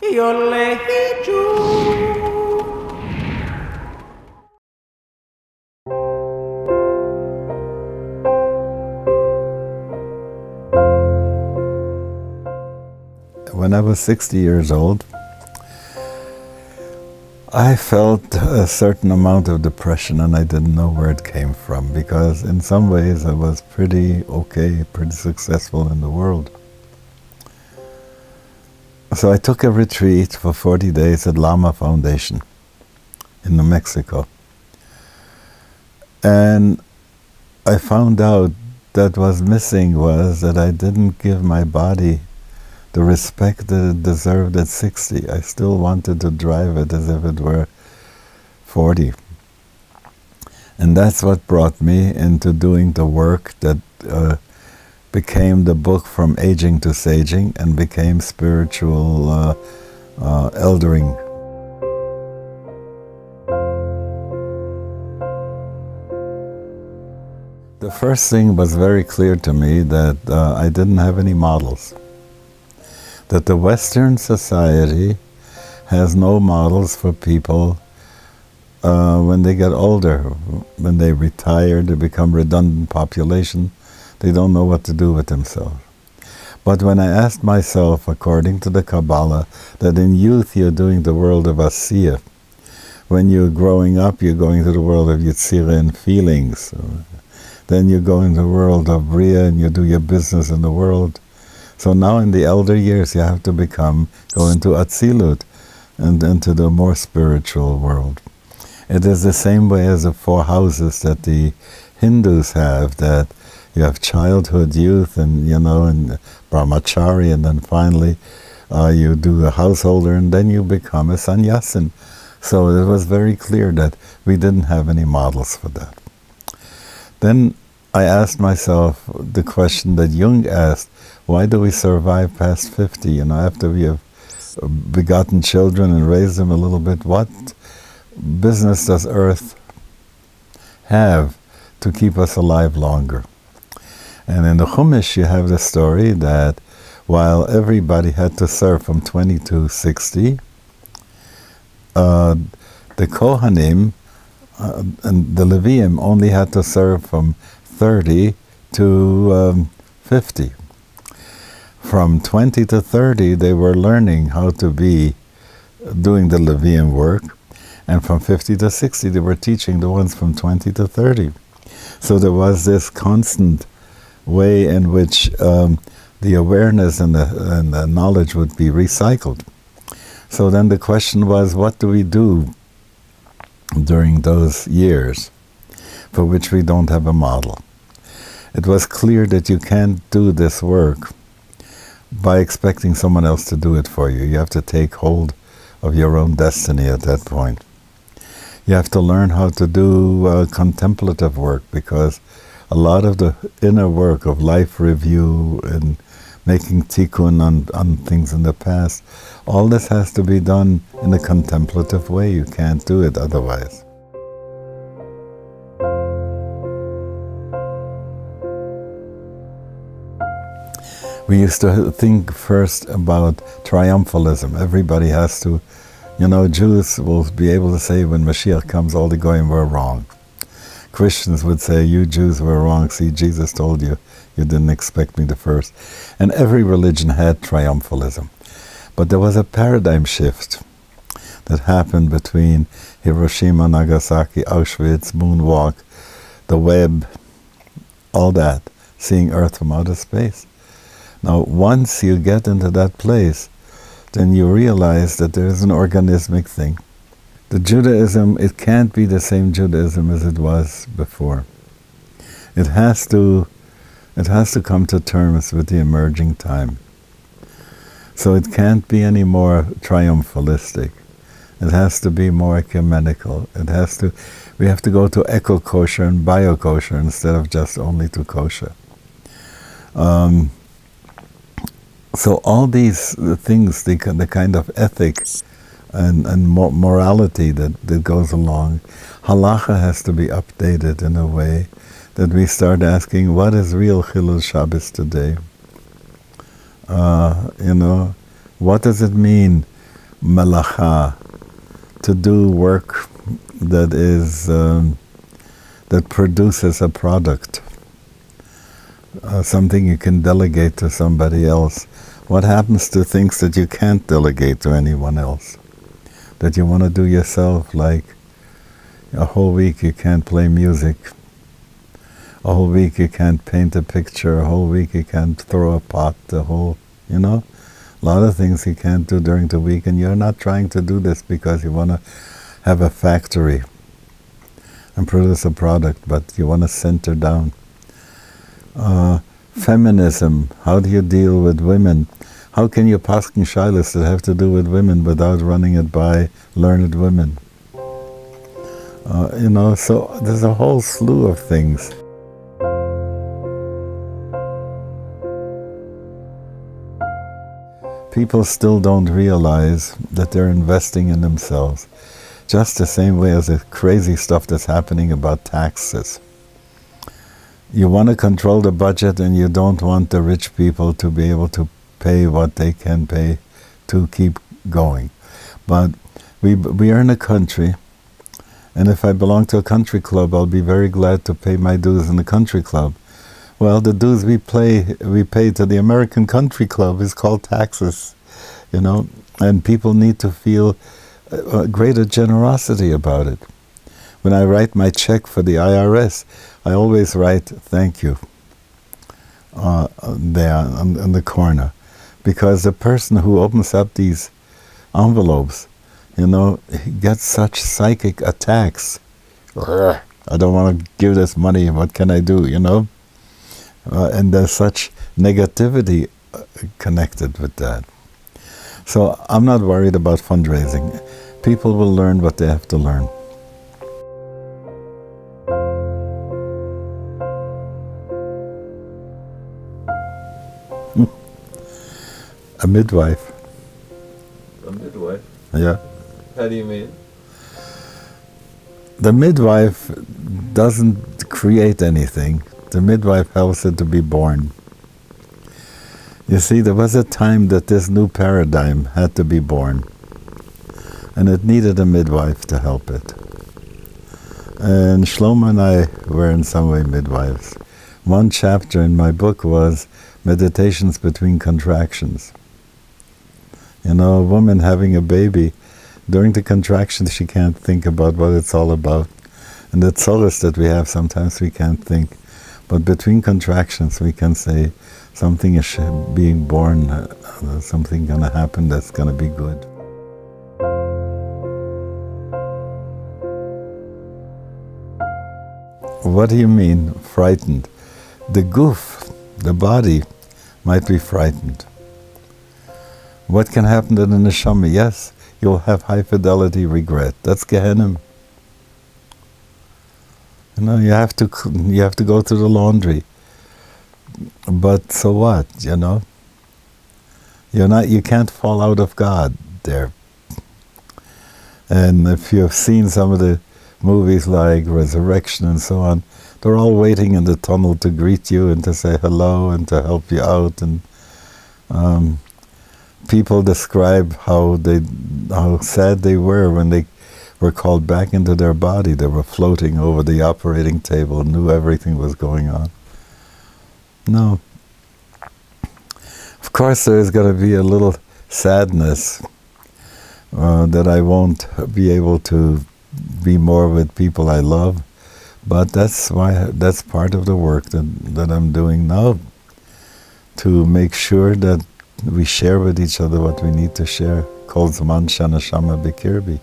When I was 60 years old, I felt a certain amount of depression, and I didn't know where it came from, because in some ways I was pretty okay, pretty successful in the world. So I took a retreat for 40 days at Lama Foundation in New Mexico. And I found out that what was missing was that I didn't give my body the respect that it deserved at 60. I still wanted to drive it as if it were 40. And that's what brought me into doing the work that became the book From Aging to Saging and became spiritual eldering. The first thing was very clear to me that I didn't have any models. That the Western society has no models for people when they get older. When they retire, they become redundant population. They don't know what to do with themselves. But when I asked myself, according to the Kabbalah, that in youth you're doing the world of Asiya. When you're growing up, you're going to the world of Yetzirah and feelings. Then you go into the world of Bria and you do your business in the world. So now in the elder years you have to go into Atzilut and into the more spiritual world. It is the same way as the 4 houses that the Hindus have, that you have childhood, youth, and and brahmachari, and then finally you do a householder, and then you become a sannyasin. So it was very clear that we didn't have any models for that. Then I asked myself the question that Jung asked, why do we survive past 50? After we have begotten children and raised them a little bit, what business does Earth have to keep us alive longer? And in the Chumash you have the story that while everybody had to serve from 20 to 60, the Kohanim and the Leviim only had to serve from 30 to 50. From 20 to 30, they were learning how to be doing the Levium work, and from 50 to 60, they were teaching the ones from 20 to 30. So there was this constant way in which the awareness and the knowledge would be recycled. So then the question was, what do we do during those years for which we don't have a model? It was clear that you can't do this work by expecting someone else to do it for you. You have to take hold of your own destiny at that point. You have to learn how to do contemplative work, because a lot of the inner work of life review and making tikkun on things in the past, all this has to be done in a contemplative way. You can't do it otherwise. We used to think first about triumphalism. Everybody has to, Jews will be able to say when Mashiach comes, all the goyim were wrong. Christians would say, you Jews were wrong. See, Jesus told you, you didn't expect me the first. And every religion had triumphalism. But there was a paradigm shift that happened between Hiroshima, Nagasaki, Auschwitz, moonwalk, the web, all that, seeing Earth from outer space. Now, once you get into that place, then you realize that there is an organismic thing. The Judaism, it can't be the same Judaism as it was before. It has to come to terms with the emerging time. So it can't be any more triumphalistic. It has to be more ecumenical. We have to go to eco-kosher and bio-kosher instead of just only to kosher. So all these things, the kind of ethic and morality that goes along, halacha has to be updated in a way that we start asking, what is real Chilul Shabbos today? What does it mean melacha, to do work that is that produces a product, something you can delegate to somebody else. What happens to things that you can't delegate to anyone else, that you want to do yourself? Like a whole week you can't play music, a whole week you can't paint a picture, a whole week you can't throw a pot, a lot of things you can't do during the week, and you're not trying to do this because you want to have a factory and produce a product, but you want to center down. Feminism, how do you deal with women? How can you paskin shilas that have to do with women without running it by learned women? So there's a whole slew of things. People still don't realize that they're investing in themselves, just the same way as the crazy stuff that's happening about taxes. You want to control the budget, and you don't want the rich people to be able to pay what they can pay to keep going. But we are in a country, and if I belong to a country club, I'll be very glad to pay my dues in the country club. Well, the dues we pay to the American Country Club is called taxes, and people need to feel a greater generosity about it. When I write my check for the IRS, I always write "thank you" there in the corner, because the person who opens up these envelopes, he gets such psychic attacks. I don't want to give this money, what can I do, and there's such negativity connected with that. So I'm not worried about fundraising. People will learn what they have to learn. A midwife. A midwife? Yeah. How do you mean? The midwife doesn't create anything. The midwife helps it to be born. You see, there was a time that this new paradigm had to be born, and it needed a midwife to help it. And Shlomo and I were in some way midwives. One chapter in my book was meditations between contractions. A woman having a baby, during the contractions she can't think about what it's all about. And the solace that we have, sometimes we can't think. But between contractions we can say something is being born, something going to happen that's going to be good. What do you mean, frightened? The goof, the body, might be frightened. What can happen to the neshama? Yes, you'll have high fidelity regret. That's Gehenna. You have to go to the laundry. But so what? You can't fall out of God there. And if you've seen some of the movies like Resurrection and so on, they're all waiting in the tunnel to greet you and to say hello and to help you out. And people describe how sad they were when they were called back into their body. They were floating over the operating table and knew everything was going on. No. Of course there's going to be a little sadness that I won't be able to be more with people I love, but that's part of the work that I'm doing now, to make sure that we share with each other what we need to share. Kol zman shanashama bikirbi.